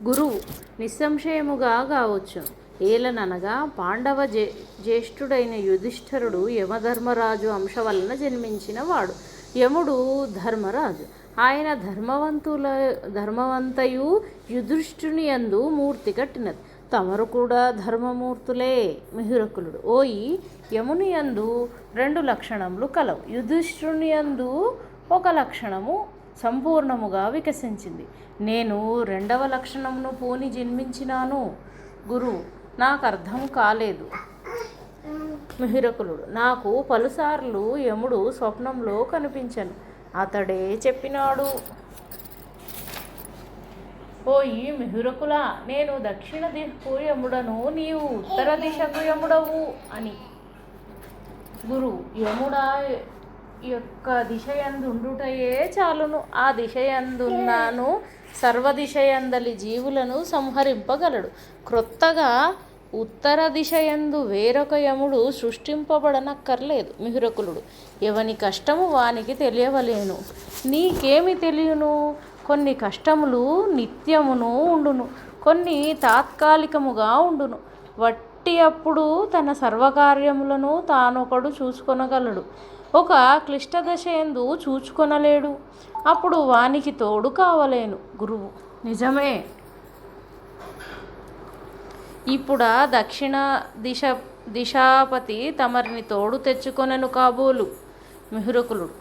గురువు నిస్సంశయముగా కావచ్చు. ఏలననగా పాండవ జ్యేష్ఠుడైన యుధిష్ఠిరుడు యమధర్మరాజు అంశ వలన జన్మించిన వాడు. యముడు ధర్మరాజు. ఆయన ధర్మవంతయు యుధిష్ఠుని యందు మూర్తి కట్టినది. తమరు కూడా ధర్మమూర్తులే. మిహిరకులుడు ఓయి యముని యందు 2 లక్షణములు కలవు. యుధిష్ఠుని యందు 1 లక్షణము సంపూర్ణముగా వికసించింది. నేను 2వ లక్షణమును పూని జన్మించినాను. గురువు నాకు అర్థం కాలేదు. మిహిరకులుడు నాకు పలుసార్లు యముడు స్వప్నంలో కనిపించను. అతడే చెప్పినాడు. ఓయి మిహిరకుల, నేను దక్షిణ దిక్కు యముడను, నీవు ఉత్తర దిశకు యముడవు అని. గురువు యముడా యొక్క దిశయందుండుటయే చాలును. ఆ దిశయందున్నాను సర్వదిశయందలి జీవులను సంహరింపగలడు. క్రొత్తగా ఉత్తర దిశయందు వేరొక యముడు సృష్టింపబడనక్కర్లేదు. మిహిరకులుడు ఎవని కష్టము వానికి తెలియవలేను. నీకేమి తెలియను? కొన్ని కష్టములు నిత్యమును ఉండును, కొన్ని తాత్కాలికముగా ఉండును. వట్టి అప్పుడు తన సర్వకార్యములను తానొకడు చూసుకొనగలడు. ఒక క్లిష్టదశ యందు చూచుకొనలేడు. అప్పుడు వానికి తోడు కావలేను. గురువు నిజమే. ఇప్పుడా దక్షిణ దిశాపతి తమరిని తోడు తెచ్చుకొనెను కాబోలు. మిహిరకులుడు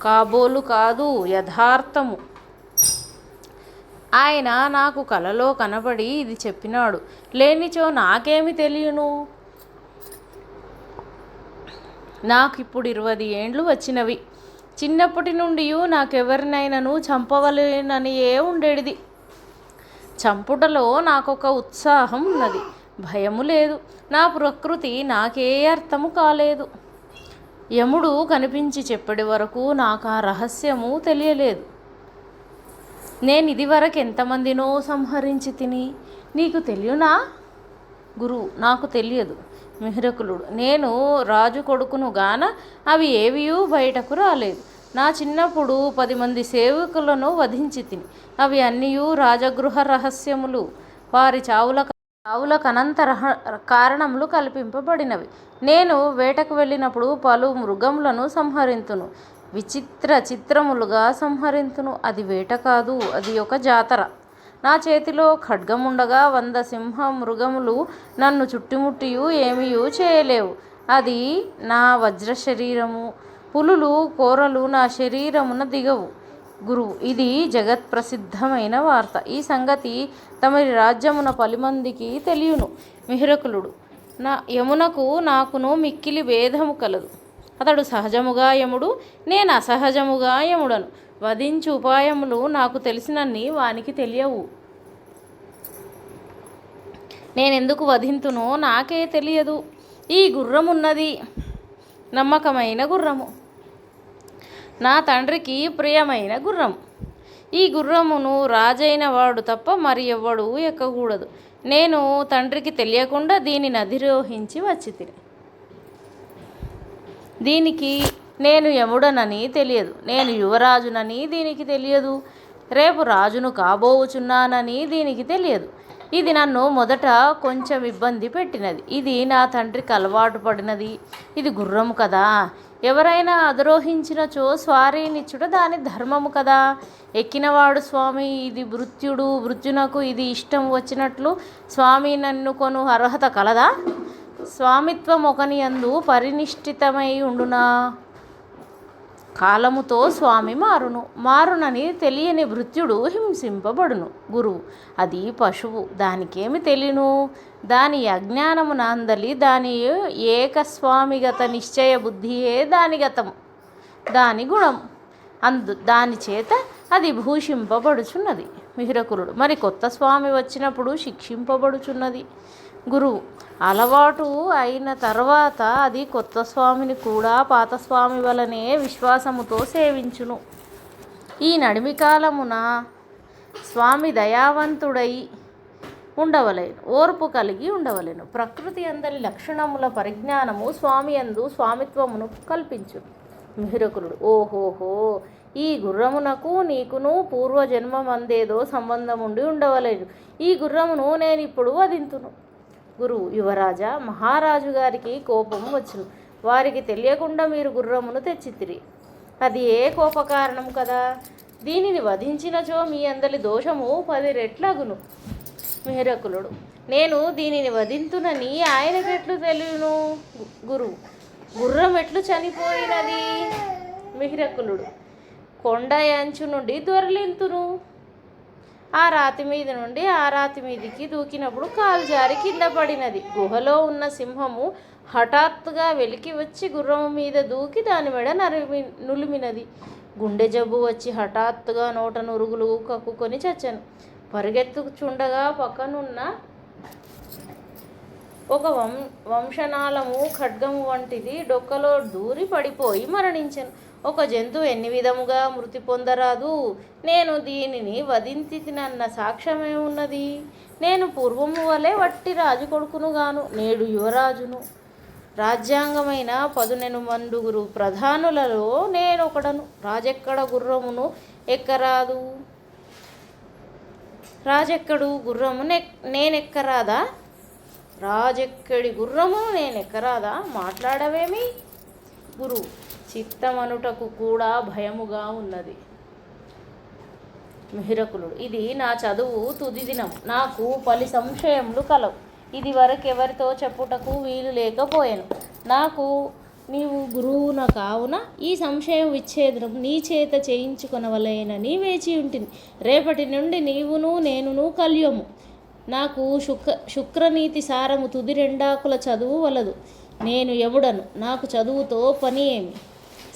కాబోలు కాదు, యథార్థము. ఆయన నాకు కలలో కనబడి ఇది చెప్పినాడు. లేనిచో నాకేమి తెలియను? నాకిప్పుడు 20 ఏండ్లు వచ్చినవి. చిన్నప్పటి నుండి నాకెవరినైనాను చంపవలెననియే ఉండేది. చంపుటలో నాకొక ఉత్సాహం ఉన్నది, భయము లేదు. నా ప్రకృతి నాకే అర్థము కాలేదు. యముడు కనిపించి చెప్పేటి వరకు నాకు ఆ రహస్యము తెలియలేదు. నేను ఇదివరకు ఎంతమందినో సంహరించి తిని. నీకు తెలియనా? గురువు నాకు తెలియదు. మిహిరకులుడు నేను రాజు కొడుకును గాన అవి ఏవియూ బయటకు రాలేదు. నా చిన్నప్పుడు 10 మంది సేవకులను వధించి తిని. అవి అన్నీయూ రాజగృహ రహస్యములు. వారి చావులకు అనంత కారణములు కల్పింపబడినవి. నేను వేటకు వెళ్ళినప్పుడు పలు మృగములను సంహరింతును. చిత్రములుగా సంహరింతును. అది వేట కాదు, అది ఒక జాతర. నా చేతిలో ఖడ్గముండగా 100 సింహ మృగములు నన్ను చుట్టుముట్టియు ఏమీయూ చేయలేవు. అది నా వజ్ర శరీరము. పులులు కోరలు నా శరీరమున దిగవు. గురువు ఇది జగత్ప్రసిద్ధమైన వార్త. ఈ సంగతి తమరి రాజ్యమున 10 మందికి తెలియను. మిహిరకులుడు యమునకు నాకును మిక్కిలి భేదము కలదు. అతడు సహజముగా యముడు, నేను అసహజముగా యముడను. వధించు ఉపాయములు నాకు తెలిసినన్ని వానికి తెలియవు. నేనెందుకు వధింతునో నాకే తెలియదు. ఈ గుర్రమున్నది, నమ్మకమైన గుర్రము, నా తండ్రికి ప్రియమైన గుర్రం. ఈ గుర్రమును రాజైన వాడు తప్ప మరి ఎవ్వడు ఎక్కకూడదు. నేను తండ్రికి తెలియకుండా దీనిని అధిరోహించి వచ్చి తిని. దీనికి నేను యముడనని తెలియదు. నేను యువరాజునని దీనికి తెలియదు. రేపు రాజును కాబోచున్నానని దీనికి తెలియదు. ఇది నన్ను మొదట కొంచెం ఇబ్బంది పెట్టినది. ఇది నా తండ్రికి అలవాటు పడినది. ఇది గుర్రము కదా, ఎవరైనా అధిరోహించినచో స్వారీనిచ్చుట దాని ధర్మము కదా. ఎక్కినవాడు స్వామి, ఇది భృత్యుడు, భృత్యునకు ఇది ఇష్టం వచ్చినట్లు స్వామి నన్ను కొను అర్హత కలదా? స్వామిత్వం ఒకని యందు పరినిష్ఠితమై ఉండునా? కాలముతో స్వామి మారునని తెలియని భృత్యుడు హింసింపబడును. గురువు అది పశువు, దానికేమి తెలియను? దాని అజ్ఞానమున అందలి దాని ఏకస్వామిగత నిశ్చయ బుద్ధియే దాని గతము, దాని గుణం. దాని చేత అది భూషింపబడుచున్నది. మిహిరకులుడు మరి కొత్త స్వామి వచ్చినప్పుడు శిక్షింపబడుచున్నది. గురువు అలవాటు అయిన తర్వాత అది కొత్త స్వామిని కూడా పాత స్వామి వలనే విశ్వాసముతో సేవించును. ఈ నడిమి కాలమున స్వామి దయావంతుడై ఉండవలేను, ఓర్పు కలిగి ఉండవలేను. ప్రకృతి అందరి లక్షణముల పరిజ్ఞానము స్వామి యందు స్వామిత్వమును కల్పించు. మిహిరకులుడు ఓహోహో, ఈ గుర్రమునకు నీకును పూర్వజన్మమందేదో సంబంధం ఉండి ఉండవలేదు. ఈ గుర్రమును నేనిప్పుడు వధింతును. గురువు: యువరాజా, మహారాజు గారికి కోపం వచ్చును. వారికి తెలియకుండా మీరు గుర్రమును తెచ్చితిరి. అది ఏ కోపకారణం కదా. దీనిని వధించినచో మీ అందరి దోషము 10 రెట్లగును. మిహిరకులుడు: నేను దీనిని వధింతునని ఆయనకెట్లు తెలియను? గురువు: గుర్రం ఎట్లు చనిపోయినది? మిహిరకులుడు: కొండ అంచు నుండి దొరలింతును. ఆ రాతి మీద నుండి ఆ రాతి మీదికి దూకినప్పుడు కాలు జారి కింద పడినది. గుహలో ఉన్న సింహము హఠాత్తుగా వెలికి వచ్చి గుర్రము మీద దూకి దాని మెడ నులిమినది. గుండె జబ్బు వచ్చి హఠాత్తుగా నోట నురుగులు కక్కుకొని చచ్చాను. పరిగెత్తుచుండగా పక్కనున్న ఒక వంశనాళము ఖడ్గము వంటిది డొక్కలో దూరి పడిపోయి మరణించాను. ఒక జంతువు ఎన్ని విధముగా మృతి పొందరాదు. నేను దీనిని వధించితినన్న సాక్ష్యమే ఉన్నది. నేను పూర్వము వలె వట్టి రాజు కొడుకునుగాను, నేడు యువరాజును. రాజ్యాంగమైన 12 ప్రధానులలో నేనొకడను. రాజెక్కడ గుర్రమును ఎక్కరాదు. రాజెక్కడు గుర్రము నేనెక్కరాదా? రాజెక్కడి గుర్రమును నేనెక్కరాదా? మాట్లాడవేమి? గురువు: చిత్తమనుటకు కూడా భయముగా ఉన్నది. మిహిరకులుడు: ఇది నా చదువు తుది దినం. నాకు పలు సంశయములు కలవు. ఇది వరకెవరితో చెప్పుటకు వీలు లేకపోయాను. నాకు నీవు గురువున కావున ఈ సంశయం విచ్ఛేదనం నీ చేత చేయించుకొనవలెనని వేచి ఉంటుంది. రేపటి నుండి నీవును నేనును కల్యము. నాకు శుక్రనీతి సారము తుది 2 ఆకుల చదువు వలదు. నేను ఎవడను? నాకు చదువుతో పని ఏమి?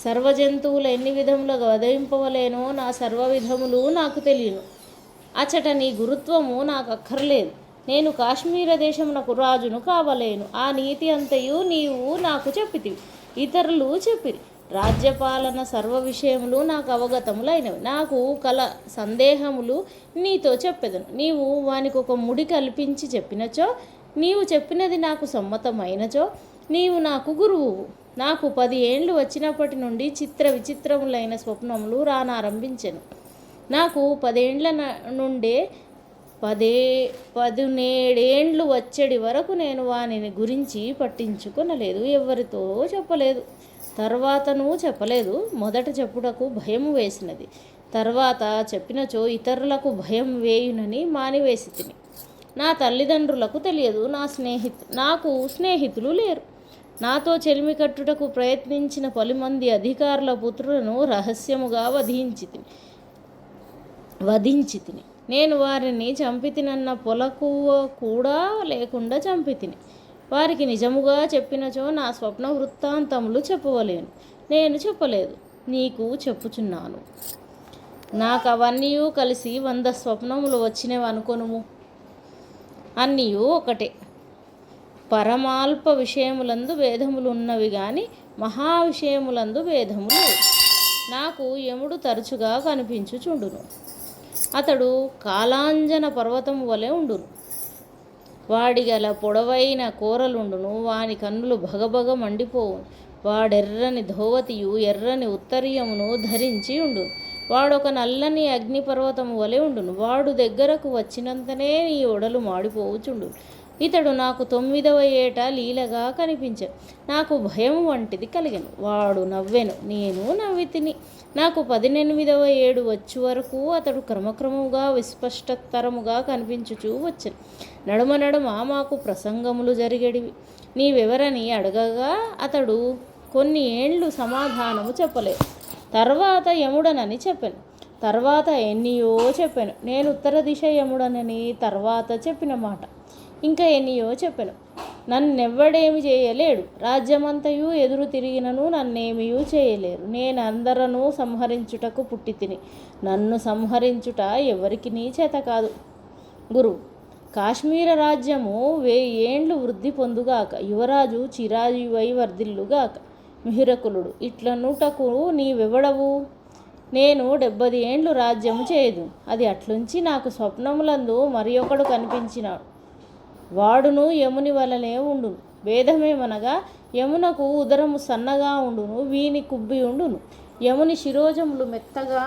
సర్వజంతువులు ఎన్ని విధములుగా వధింపవలేనో నా సర్వవిధములు నాకు తెలియను. అచట నీ గురుత్వము నాకు అక్కర్లేదు. నేను కాశ్మీర దేశమునకు రాజును కావలేను. ఆ నీతి అంతయు నీవు నాకు చెప్పితివి, ఇతరులు చెప్పిరి. రాజ్యపాలన సర్వ విషయములు నాకు అవగతములైనవి. నాకు కల సందేహములు నీతో చెప్పెదను. నీవు వానికి ఒక ముడి కల్పించి చెప్పినచో, నీవు చెప్పినది నాకు సమ్మతమైనచో నీవు నాకు గురువువు. నాకు 10 ఏండ్లు వచ్చినప్పటి నుండి చిత్ర విచిత్రములైన స్వప్నములు రానారంభించెను. నాకు 10 ఏండ్ల నుండే 17 ఏండ్లు వచ్చేటి వరకు నేను వానిని గురించి పట్టించుకొనలేదు, ఎవరితో చెప్పలేదు. తర్వాతను చెప్పలేదు. మొదట చెప్పుటకు భయము వేసినది. తర్వాత చెప్పినచో ఇతరులకు భయం వేయునని మానివేసి తిని. నా తల్లిదండ్రులకు తెలియదు. నాకు స్నేహితులు లేరు. నాతో చెలిమి కట్టుటకు ప్రయత్నించిన 10 మంది అధికారుల పుత్రులను రహస్యముగా వధించి తిని. నేను వారిని చంపితినన్న పొలకువ కూడా లేకుండా చంపితిని. వారికి నిజముగా చెప్పినచో నా స్వప్న వృత్తాంతములు చెప్పవలేను. నేను చెప్పలేదు, నీకు చెప్పుచున్నాను. నాకు అవన్నీ కలిసి 100 స్వప్నములు వచ్చినవి అనుకొనుము. అన్నీ ఒకటే. పరమాల్ప విషయములందు భేదములు ఉన్నవి గాని మహా విషయములందు భేదములు. నాకు యముడు తరచుగా కనిపించుచుండును. అతడు కాలాంజన పర్వతము వలె ఉండును. వాడిగల పొడవైన కోరలుండును. వాని కన్నులు భగభగ మండిపోవును. వాడెర్రని ధోవతియు ఎర్రని ఉత్తరీయమును ధరించి ఉండును. వాడొక నల్లని అగ్నిపర్వతము వలె ఉండును. వాడు దగ్గరకు వచ్చినంతనే నీ ఒడలు మాడిపోవుచుండును. ఇతడు నాకు 9వ ఏట లీలగా కనిపించాను. నాకు భయం వంటిది కలిగెను. వాడు నవ్వెను, నేను నవ్వితిని. నాకు 18వ ఏడు వచ్చు వరకు అతడు క్రమక్రమముగా విస్పష్టతరముగా కనిపించుచూ వచ్చాను. నడుమ మాకు ప్రసంగములు జరిగేటివి. నీవెవరని అడగగా అతడు కొన్ని ఏండ్లు సమాధానము చెప్పలేదు. తర్వాత యముడనని చెప్పాను. తర్వాత ఎన్నియో చెప్పాను. నేను ఉత్తర దిశ యముడనని తర్వాత చెప్పిన మాట. ఇంకా ఎన్నియో చెప్పాను. నన్నెవ్వడేమి చేయలేడు. రాజ్యమంతయు ఎదురు తిరిగినను నన్నేమియూ చేయలేరు. నేను అందరను సంహరించుటకు పుట్టి తిని. నన్ను సంహరించుట ఎవరికి నీ చేత కాదు. గురువు: కాశ్మీర రాజ్యము 1000 ఏండ్లు వృద్ధి పొందుగాక. యువరాజు చిరాయువై వర్ధిల్లుగాక. మిహిరకులుడు: ఇట్లనుటకు నీవెవడవు? నేను 70 ఏండ్లు రాజ్యము చేయదు. అది అట్లుంచి నాకు స్వప్నములందు మరి ఒకడు కనిపించినాడు. వాడును యముని వలనే ఉండును. భేదమేమనగా యమునకు ఉదరము సన్నగా ఉండును, వీని కుబ్బి ఉండును. యముని శిరోజములు మెత్తగా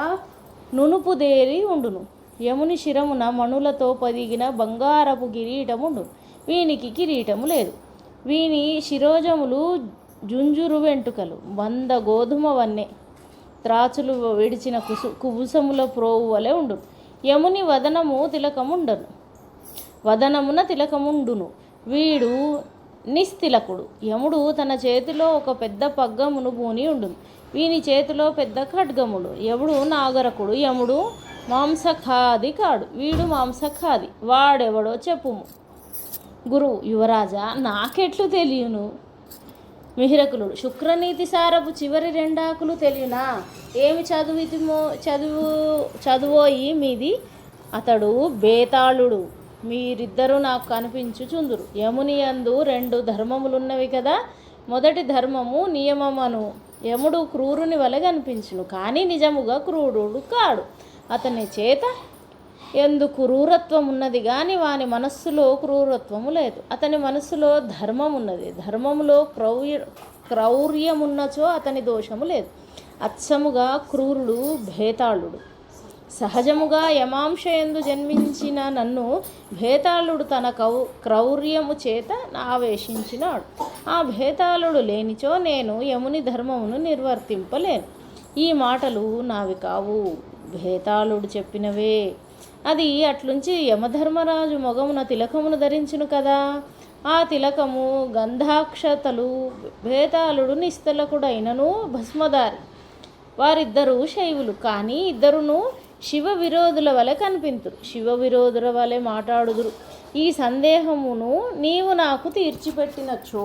నునుపుదేరి ఉండును. యముని శిరమున మణులతో పొదిగిన బంగారపు కిరీటముండు. వీనికి కిరీటము లేదు. వీని శిరోజములు జుంజురు వెంటుకలు 100 గోధుమ వన్నె త్రాచులు విడిచిన కుబుసముల ప్రోవు వలె ఉండును. యముని వదనమున తిలకముండును. వీడు నిస్తిలకుడు. యముడు తన చేతిలో ఒక పెద్ద పగ్గమును పూని ఉండును. వీని చేతిలో పెద్ద ఖడ్గముడు. యముడు నాగరకుడు. యముడు మాంసఖాది కాడు. వీడు మాంసఖాది. వాడెవడో చెప్పుము. గురువు: యువరాజా, నాకెట్లు తెలియను? మిహిరకులుడు: శుక్రనీతి సారపు చివరి 2 ఆకులు తెలియనా? ఏమి చదువోయి మీది? అతడు బేతాళుడు. మీరిద్దరూ నాకు కనిపించుచుందురు. యముని యందు 2 ధర్మములున్నవి కదా. మొదటి ధర్మము నియమమను. యముడు క్రూరుని వలె కనిపించును, కానీ నిజముగా క్రూరుడు కాడు. అతని చేత ఎందు క్రూరత్వం ఉన్నది కానీ వాని మనస్సులో క్రూరత్వము లేదు. అతని మనస్సులో ధర్మం ఉన్నది. ధర్మములో క్రౌర్యమున్నచో అతని దోషము లేదు. అచ్చముగా క్రూరుడు భేతాళుడు. సహజముగా యమాంశ యందు జన్మించిన నన్ను భేతాళుడు తన క్రౌర్యము చేత ఆవేశించినాడు. ఆ భేతాళుడు లేనిచో నేను యముని ధర్మమును నిర్వర్తింపలేను. ఈ మాటలు నావి కావు, భేతాళుడు చెప్పినవే. అది అట్లుంచి యమధర్మరాజు మొగమున తిలకమును ధరించును కదా. ఆ తిలకము గంధాక్షతలు. భేతాళుడు నిస్తలకుడైనను భస్మధారి. వారిద్దరూ శైవులు, కానీ ఇద్దరును శివ విరోధుల వలె కనిపింతురు. శివ విరోధుల వలె మాట్లాడుదురు. ఈ సందేహమును నీవు నాకు తీర్చిపెట్టినచో